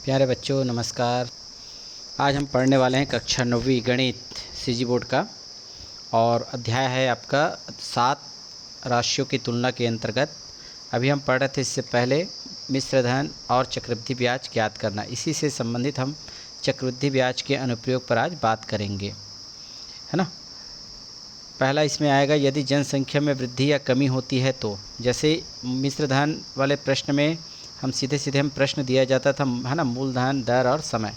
प्यारे बच्चों नमस्कार। आज हम पढ़ने वाले हैं कक्षा 9वीं गणित सीजी बोर्ड का और अध्याय है आपका 7 राशियों की तुलना के अंतर्गत। अभी हम पढ़ रहे थे इससे पहले मिश्र धन और चक्रवृद्धि ब्याज ज्ञात करना। इसी से संबंधित हम चक्रवृद्धि ब्याज के अनुप्रयोग पर आज बात करेंगे, है ना। पहला इसमें आएगा यदि जनसंख्या में वृद्धि या कमी होती है तो। जैसे मिश्र धन वाले प्रश्न में हम सीधे हम प्रश्न दिया जाता था, है ना, मूलधन, दर और समय।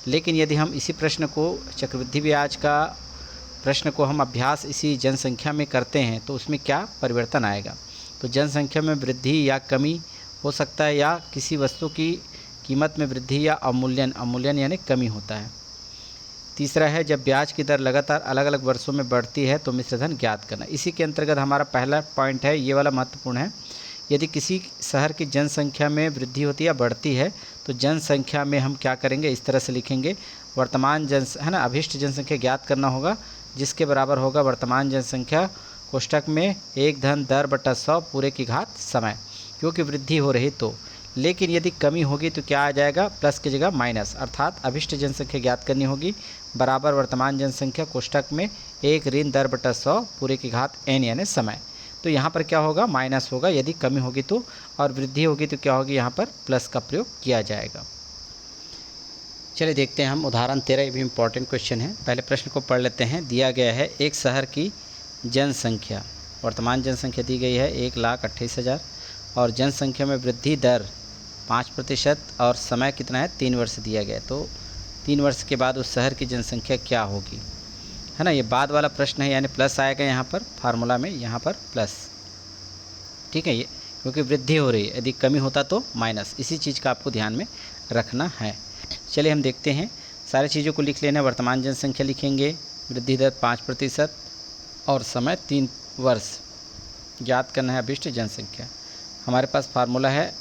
लेकिन यदि हम इसी प्रश्न को चक्रवृद्धि ब्याज का प्रश्न को हम अभ्यास इसी जनसंख्या में करते हैं तो उसमें क्या परिवर्तन आएगा। तो जनसंख्या में वृद्धि या कमी हो सकता है या किसी वस्तु की कीमत में वृद्धि या अवमूल्यन यानी कमी होता है। तीसरा है जब ब्याज की दर लगातार अलग अलग वर्षों में बढ़ती है तो मिश्रधन ज्ञात करना। इसी के अंतर्गत हमारा पहला पॉइंट है, ये वाला महत्वपूर्ण है। यदि किसी शहर की जनसंख्या में वृद्धि होती है या बढ़ती है तो जनसंख्या में हम क्या करेंगे, इस तरह से लिखेंगे वर्तमान है ना, अभिष्ट जनसंख्या ज्ञात करना होगा जिसके बराबर होगा वर्तमान जनसंख्या कोष्ठक में 1 धन दर बटा 100 पूरे की घात समय, क्योंकि वृद्धि हो रही तो। लेकिन यदि कमी होगी तो क्या आ जाएगा, प्लस की जगह माइनस, अर्थात अभिष्ट जनसंख्या ज्ञात करनी होगी बराबर वर्तमान जनसंख्या कोष्ठक में 1 ऋण दर बटा 100 पूरे की घात n यानी समय। तो यहाँ पर क्या होगा, माइनस होगा यदि कमी होगी तो, और वृद्धि होगी तो क्या होगी, यहाँ पर प्लस का प्रयोग किया जाएगा। चलिए देखते हैं हम उदाहरण 13, ये भी इम्पॉर्टेंट क्वेश्चन है। पहले प्रश्न को पढ़ लेते हैं। दिया गया है एक शहर की जनसंख्या, वर्तमान जनसंख्या दी गई है 1,28,000 और जनसंख्या में वृद्धि दर 5% और समय कितना है, 3 वर्ष दिया गया। तो 3 वर्ष के बाद उस शहर की जनसंख्या क्या होगी, है ना। ये बाद वाला प्रश्न है यानी प्लस आएगा यहाँ पर फार्मूला में, यहाँ पर प्लस, ठीक है। ये क्योंकि वृद्धि हो रही है, यदि कमी होता तो माइनस। इसी चीज़ का आपको ध्यान में रखना है। चलिए हम देखते हैं, सारी चीज़ों को लिख लेना। वर्तमान जनसंख्या लिखेंगे, वृद्धि दर 5% और समय 3 वर्ष, ज्ञात करना है अभिष्ट जनसंख्या। हमारे पास फार्मूला है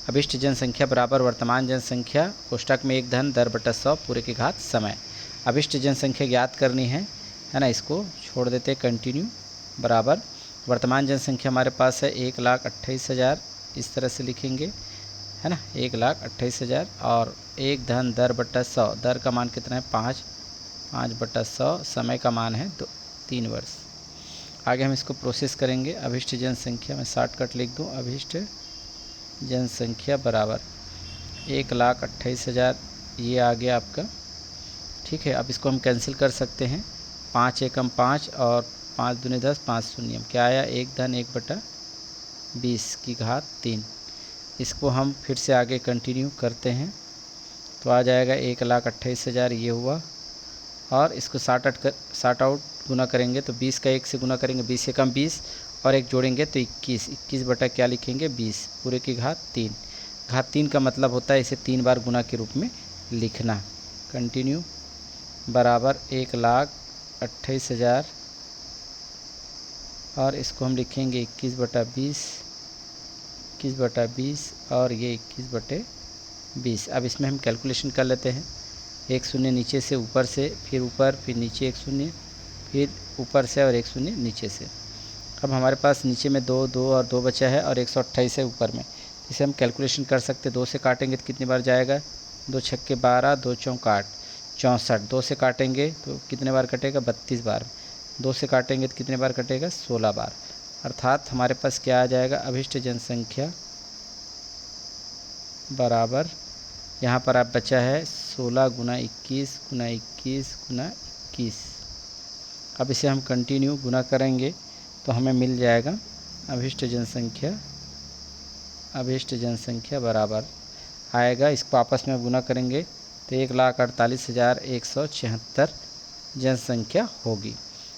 अभिष्ट जनसंख्या बराबर वर्तमान जनसंख्या कोष्ठक में 1 धन दर बटा 100 पूरे की घात समय। अभिष्ट जनसंख्या ज्ञात करनी है ना, इसको छोड़ देते कंटिन्यू बराबर वर्तमान जनसंख्या हमारे पास है 1,28,000, इस तरह से लिखेंगे, है ना, 1,28,000 और 1 धन दर बटा 100, दर का मान कितना है 5 बटा 100, समय का मान है 3 वर्ष। आगे हम इसको प्रोसेस करेंगे। अभिष्ट जनसंख्या में शॉर्टकट लिख दूँ, अभिष्ट जनसंख्या बराबर 1,28,000, ये आ गया आपका, ठीक है। अब इसको हम कैंसिल कर सकते हैं, 5 एकम 5 और 5 दूनी 10, 5 शून्य, क्या आया 1 धन 1 बटा 20 की घात 3। इसको हम फिर से आगे कंटिन्यू करते हैं तो आ जाएगा 1,28,000 ये हुआ, और इसको सार्ट आउट गुना करेंगे तो 20 का 1 से गुना करेंगे, 20 एकम 20 और 1 जोड़ेंगे तो 21 बटा क्या लिखेंगे 20 पूरे की घात 3। घात 3 का मतलब होता है इसे 3 बार गुना के रूप में लिखना। कंटिन्यू बराबर 1,28,000 और इसको हम लिखेंगे 21 बटा 20 और ये 21 बटे 20। अब इसमें हम कैलकुलेशन कर लेते हैं, 1 शून्य नीचे से ऊपर से, फिर ऊपर, फिर नीचे 1 शून्य, फिर ऊपर से और 1 शून्य नीचे से। अब हमारे पास नीचे में 2 और 2 बचा है और 128 है ऊपर में, इसे हम कैलकुलेशन कर सकते हैं। 2 से काटेंगे तो कितनी बार जाएगा, 2 छक्के 12, 2 चौक 8, 64। 2 से काटेंगे तो कितने बार कटेगा, 32 बार। 2 से काटेंगे तो कितने बार कटेगा, 16 बार। अर्थात हमारे पास क्या आ जाएगा, अभिष्ट जनसंख्या बराबर, यहाँ पर आप बचा है 16 गुना 21 गुना 21 गुना 21। अब इसे हम कंटिन्यू गुना करेंगे तो हमें मिल जाएगा अभिष्ट जनसंख्या बराबर आएगा, इसको आपस में गुना करेंगे तो 1,48,176 जनसंख्या होगी,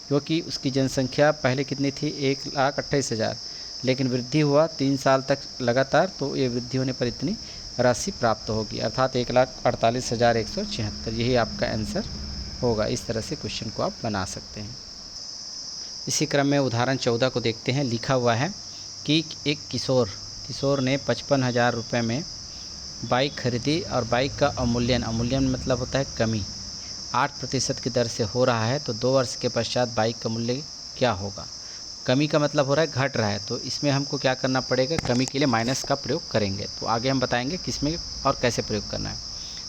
क्योंकि उसकी जनसंख्या पहले कितनी थी 1,28,000, लेकिन वृद्धि हुआ 3 साल तक लगातार, तो ये वृद्धि होने पर इतनी राशि प्राप्त होगी, अर्थात 1,48,176। यही आपका आंसर होगा। इस तरह से क्वेश्चन को आप बना सकते हैं। इसी क्रम में उदाहरण 14 को देखते हैं। लिखा हुआ है कि एक किशोर ने 55,000 रुपये में बाइक खरीदी और बाइक का अवमूल्यन मतलब होता है कमी, 8% की दर से हो रहा है, तो 2 वर्ष के पश्चात बाइक का मूल्य क्या होगा। कमी का मतलब हो रहा है घट रहा है, तो इसमें हमको क्या करना पड़ेगा, कमी के लिए माइनस का प्रयोग करेंगे। तो आगे हम बताएंगे किसमें और कैसे प्रयोग करना है।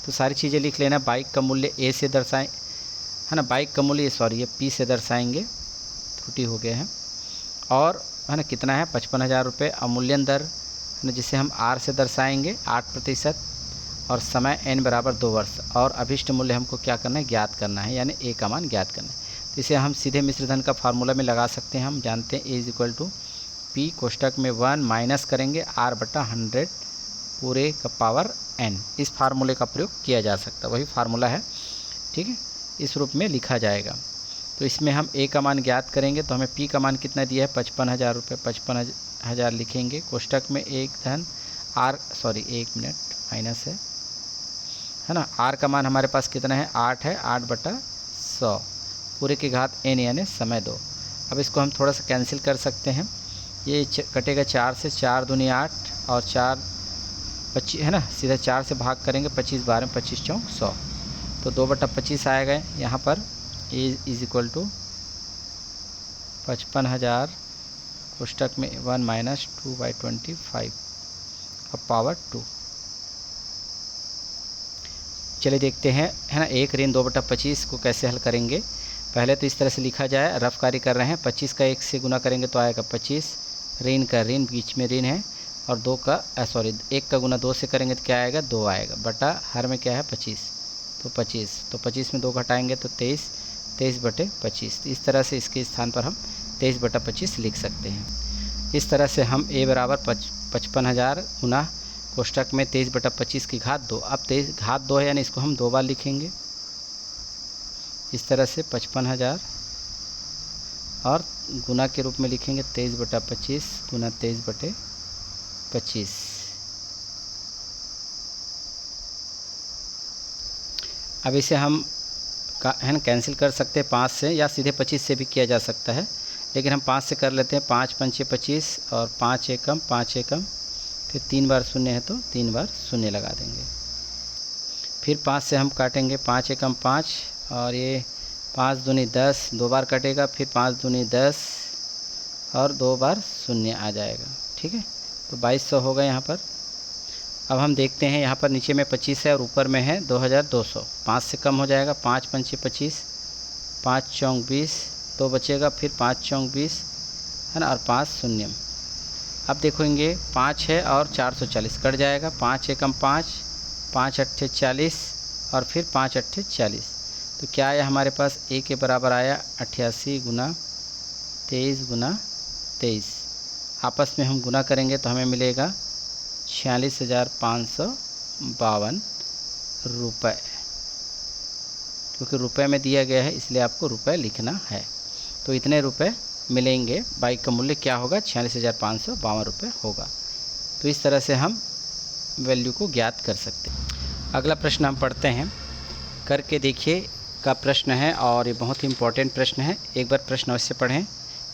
तो सारी चीज़ें लिख लेना। बाइक का मूल्य ए से दर्शाएं, है ना, बाइक का मूल्य सॉरी ये पी से दर्शाएंगे, त्रुटि हो गए हैं। और है ना कितना है 55,000 रुपये। अवमूल्यन दर है ना जिसे हम आर से दर्शाएंगे 8%, और समय n बराबर 2 वर्ष। और अभिष्ट मूल्य हमको क्या करना है, ज्ञात करना है, यानी ए का मान ज्ञात करना है। तो इसे हम सीधे मिश्रधन का फार्मूला में लगा सकते हैं। हम जानते हैं ए इज इक्वल टू पी कोष्टक में 1 माइनस करेंगे R/100 पूरे का पावर n। इस फार्मूले का प्रयोग किया जा सकता है, वही फार्मूला है, ठीक है, इस रूप में लिखा जाएगा। तो इसमें हम ए का मान ज्ञात करेंगे, तो हमें पी का मान कितना दिया है 55,000 रुपये। 55,000 लिखेंगे, कोष्टक में एक धन आर सॉरी 1 मिनट माइनस है ना, आर का मान हमारे पास कितना है 8 है, 8/100 पूरे की घात n यानी समय 2। अब इसको हम थोड़ा सा कैंसिल कर सकते हैं, ये कटेगा 4 से, 4 दूनी 8 और 4 25 है ना, सीधा 4 से भाग करेंगे, 25 12 25 4 100, तो 2/25 आएगा यहाँ पर। ए इज इक्वल टू 55,000 कोष्टक में 1 माइनस 2/25 अब पावर 2। चलिए देखते हैं, है ना, 1 ऋण 2/25 को कैसे हल करेंगे। पहले तो इस तरह से लिखा जाए, रफ कार्य कर रहे हैं। 25 का 1 से गुना करेंगे तो आएगा 25, ऋण का ऋण बीच में ऋण है, और 2 का 1 का गुना 2 से करेंगे तो क्या आएगा 2 आएगा, बटा हर में क्या है 25, तो 25, तो 25 में 2 घटाएंगे तो 23, 23/25। इस तरह से इसके स्थान पर हम 23/25 लिख सकते हैं। इस तरह से हम ए बराबर 55,000 गुना कोष्टक में 23/25 की घात 2। अब 23 घात 2 है यानी इसको हम 2 बार लिखेंगे, इस तरह से 55,000 और गुना के रूप में लिखेंगे 23/25 गुना 23/25। अब इसे हम है ना कैंसिल कर सकते हैं 5 से, या सीधे 25 से भी किया जा सकता है, लेकिन हम 5 से कर लेते हैं। 5 पंचे 25 और 5 एकम 5 एकम, फिर 3 बार शून्य है तो 3 बार शून्य लगा देंगे। फिर 5 से हम काटेंगे, 5 एकम 5 और ये 5 दूनी 10, 2 बार कटेगा, फिर 5 दूनी 10 और 2 बार शून्य आ जाएगा, ठीक है, तो 2200 होगा यहाँ पर। अब हम देखते हैं यहाँ पर नीचे में 25 है और ऊपर में है 2200, 5 से कम हो जाएगा। 5 पंचे 25, 5 चौंक 20, 2 बचेगा, फिर 5 चौंक 20 है ना, और 5 शून्य। अब देखेंगे 5 है और 440 कट जाएगा, 5 एकम 5, 5 अट्ठे 40 और फिर 5 अट्ठे 40, तो क्या आया हमारे पास ए के बराबर आया 88 गुना 23 गुना 23। आपस में हम गुना करेंगे तो हमें मिलेगा 46,552 रुपये, क्योंकि रुपए में दिया गया है इसलिए आपको रुपए लिखना है। तो इतने रुपए मिलेंगे, बाइक का मूल्य क्या होगा 46,552 रुपये होगा। तो इस तरह से हम वैल्यू को ज्ञात कर सकते हैं। अगला प्रश्न हम पढ़ते हैं, करके देखिए का प्रश्न है और ये बहुत ही इम्पोर्टेंट प्रश्न है, एक बार प्रश्न अवश्य पढ़ें।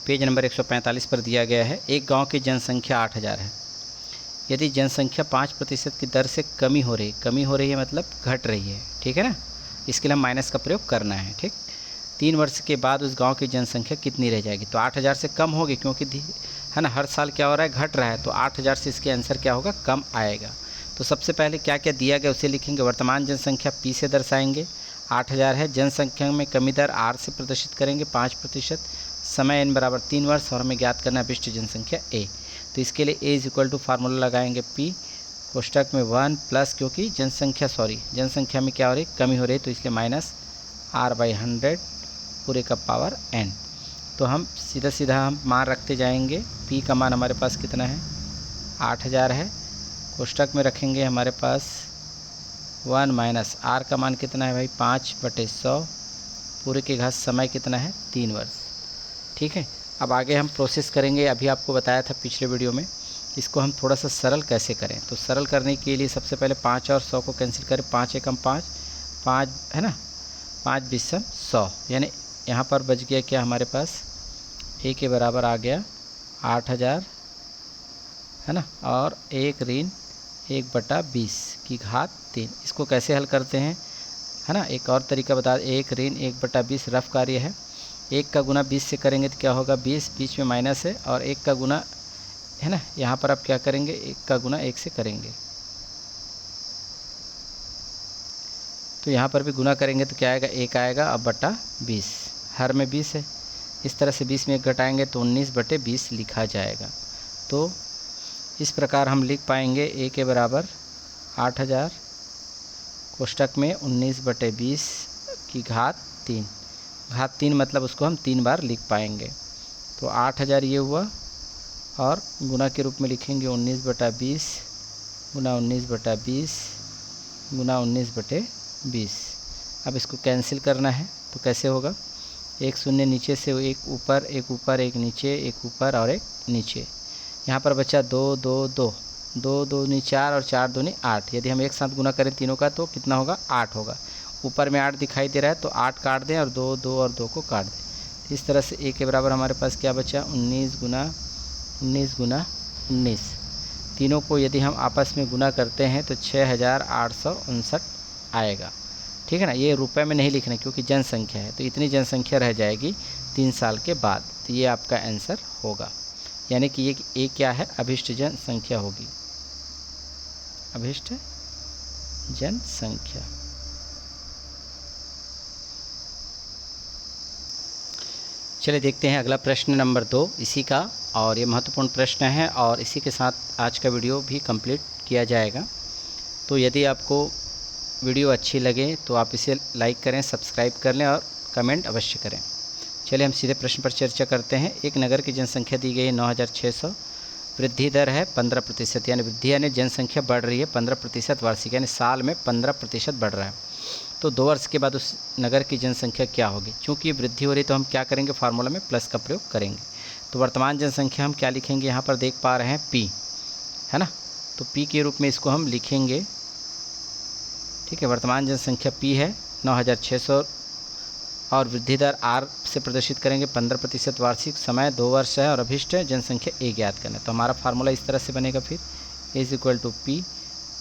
पेज नंबर 145 पर दिया गया है, एक गांव की जनसंख्या 8,000 है। यदि जनसंख्या 5% की दर से कमी हो रही है मतलब घट रही है, ठीक है ना, इसके लिए हम माइनस का प्रयोग करना है, ठीक। 3 वर्ष के बाद उस गांव की जनसंख्या कितनी रह जाएगी, तो 8,000 से कम होगी, क्योंकि है ना हर साल क्या हो रहा है घट रहा है, तो 8,000 से इसके आंसर क्या होगा कम आएगा। तो सबसे पहले क्या क्या दिया गया उसे लिखेंगे, वर्तमान जनसंख्या पी से दर्शाएंगे, 8,000 है, जनसंख्या में कमी दर आर से प्रदर्शित करेंगे 5%, समय n बराबर 3 वर्ष, और हमें ज्ञात करना है विशिष्ट जनसंख्या ए। तो इसके लिए ए इज इक्वल टू फार्मूला लगाएंगे पी कोष्टक में 1 प्लस, क्योंकि जनसंख्या में क्या हो रही कमी हो रही है, तो इसलिए माइनस R/100 पूरे का पावर n। तो हम सीधा हम मान रखते जाएंगे। पी का मान हमारे पास कितना है 8,000 है, कोष्टक में रखेंगे हमारे पास 1 माइनस आर का मान कितना है भाई 5/100 पूरे के घात समय कितना है 3 वर्ष, ठीक है। अब आगे हम प्रोसेस करेंगे, अभी आपको बताया था पिछले वीडियो में, इसको हम थोड़ा सा सरल कैसे करें। तो सरल करने के लिए सबसे पहले 5 और 100 को कैंसिल करें, 5 एकम 5, 5 है ना, 5 बीस 100, यानी यहाँ पर बच गया क्या हमारे पास ए के बराबर आ गया 8,000 है ना, और 1 ऋण 1/20 की घात 3। इसको कैसे हल करते हैं, है ना, एक और तरीका बता, 1 ऋण 1/20 रफ कार्य है, 1 का गुना 20 से करेंगे तो क्या होगा 20, बीच में माइनस है, और 1 का गुना है ना, यहाँ पर आप क्या करेंगे 1 का गुना 1 से करेंगे, तो यहाँ पर भी गुना करेंगे तो क्या आएगा 1 आएगा, अब बटा 20, हर में 20 है, इस तरह से 20 में 1 घटाएंगे तो 19/20 लिखा जाएगा। तो इस प्रकार हम लिख पाएंगे a के बराबर 8000 कोष्टक में 19/20 की घात 3, घात 3 मतलब उसको हम 3 बार लिख पाएंगे। तो 8000 ये हुआ, और गुना के रूप में लिखेंगे 19/20 गुना 19/20 गुना 19/20। अब इसको कैंसिल करना है तो कैसे होगा, एक शून्य नीचे से एक ऊपर, एक ऊपर, एक नीचे, एक ऊपर और एक नीचे। यहाँ पर बचा 2 2 2, 2 2 नी 4 और 4 2 नी 8। यदि हम एक साथ गुना करें तीनों का तो कितना होगा 8 होगा। ऊपर में 8 दिखाई दे रहा है तो 8 काट दें और 2 2 और 2 को काट दें। इस तरह से a के बराबर हमारे पास क्या बचा 19 गुना 19। तीनों को यदि हम आपस में गुना करते हैं तो 6859 आएगा। ठीक है ना, ये रुपए में नहीं लिखना क्योंकि जनसंख्या है, तो इतनी जनसंख्या रह जाएगी 3 साल के बाद। तो ये आपका आंसर होगा, यानी कि ये क्या है अभिष्ट जनसंख्या होगी, अभिष्ट जनसंख्या। चलिए देखते हैं अगला प्रश्न नंबर 2 इसी का, और ये महत्वपूर्ण प्रश्न है और इसी के साथ आज का वीडियो भी कंप्लीट किया जाएगा। तो यदि आपको वीडियो अच्छी लगे तो आप इसे लाइक करें, सब्सक्राइब कर लें और कमेंट अवश्य करें। चलिए हम सीधे प्रश्न पर चर्चा करते हैं। एक नगर की जनसंख्या दी गई है 9600, वृद्धि दर है 15%, यानी वृद्धि यानी जनसंख्या बढ़ रही है 15% वार्षिक, यानी साल में 15% बढ़ रहा है। तो 2 वर्ष के बाद उस नगर की जनसंख्या क्या होगी। चूँकि ये वृद्धि हो रही तो हम क्या करेंगे, फार्मूला में प्लस का प्रयोग करेंगे। तो वर्तमान जनसंख्या हम क्या लिखेंगे, यहाँ पर देख पा रहे हैं p है ना, तो p के रूप में इसको हम लिखेंगे। ठीक है, वर्तमान जनसंख्या p है 9600 और वृद्धि दर r से प्रदर्शित करेंगे 15% वार्षिक, समय 2 वर्ष है और अभिष्ट जनसंख्या a ज्ञात करना है। तो हमारा फार्मूला इस तरह से बनेगा, फिर a = p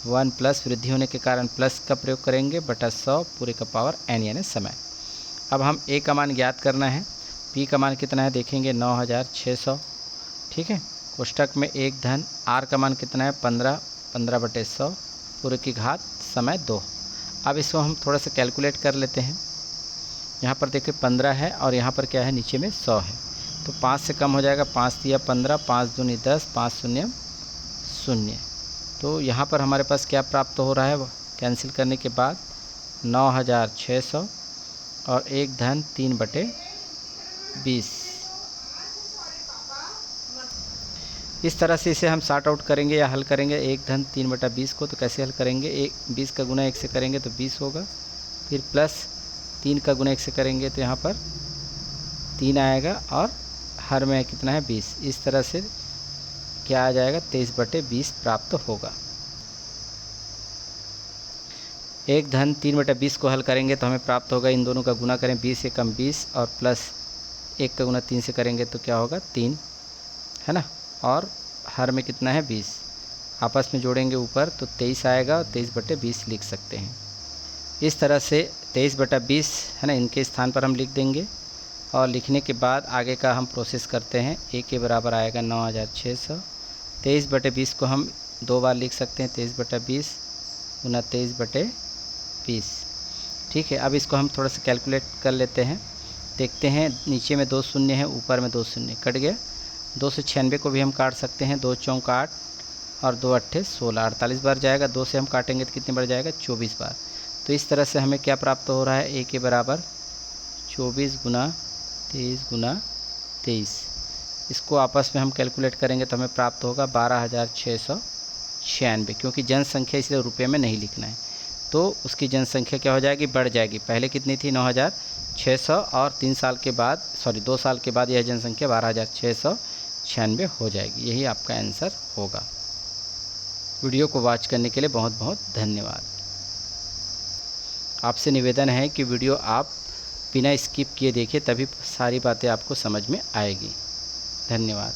1 प्लस वृद्धि होने के कारण प्लस का प्रयोग करेंगे बटा 100 पूरे का पावर n यानी समय। अब हम a का मान ज्ञात करना है, p का मान कितना है देखेंगे 9600। ठीक है, कोष्टक में 1 धन r का मान कितना है 15/100 पूरे की घात समय 2। अब इसको हम थोड़ा सा कैलकुलेट कर लेते हैं। यहाँ पर देखिए 15 है और यहाँ पर क्या है नीचे में 100 है, तो 5 से कम हो जाएगा, 5 × 15, 5 दूनी 10, 5 शून्य 0। तो यहाँ पर हमारे पास क्या प्राप्त हो रहा है, कैंसिल करने के बाद 9600 और 1 धन 3/20। इस तरह से इसे हम सॉर्ट आउट करेंगे या हल करेंगे 1 धन 3/20 को। तो कैसे हल करेंगे, 20 का गुना 1 से करेंगे तो 20 होगा, फिर प्लस 3 का गुना 1 से करेंगे तो यहाँ पर 3 आएगा, और हर में कितना है 20। इस तरह से क्या आ जाएगा 23/20 प्राप्त होगा। 1 धन 3/20 को हल करेंगे तो हमें प्राप्त होगा, इन दोनों का गुना करें 20 से कम 20 और प्लस 1 का गुना 3 से करेंगे तो क्या होगा 3 है ना, और हर में कितना है 20, आपस में जोड़ेंगे ऊपर तो 23 आएगा और 23/20 लिख सकते हैं। इस तरह से 23/20 है ना, इनके स्थान पर हम लिख देंगे, और लिखने के बाद आगे का हम प्रोसेस करते हैं। a के बराबर आएगा 9600, 23/20 को हम 2 बार लिख सकते हैं, 23/20 गुना 23/20। ठीक है, अब इसको हम थोड़ा सा कैलकुलेट कर लेते हैं, देखते हैं। नीचे में 2 शून्य है, ऊपर में 2 शून्य, कट गया। 2 से 96 को भी हम काट सकते हैं, 2 चौक 8 और 2 अट्ठे 16, 48 बार जाएगा। 2 से हम काटेंगे तो कितनी बार जाएगा 24 बार। तो इस तरह से हमें क्या प्राप्त हो रहा है, a के बराबर 24 गुना 23 गुना 23। इसको आपस में हम कैलकुलेट करेंगे तो हमें प्राप्त होगा 12696, क्योंकि जनसंख्या इसलिए रुपये में नहीं लिखना है। तो उसकी जनसंख्या क्या हो जाएगी, बढ़ जाएगी। पहले कितनी थी 9600 और 2 साल के बाद यह जनसंख्या 12696 हो जाएगी। यही आपका आंसर होगा। वीडियो को वॉच करने के लिए बहुत बहुत धन्यवाद। आपसे निवेदन है कि वीडियो आप बिना स्किप किए देखिए, तभी सारी बातें आपको समझ में आएगी। धन्यवाद।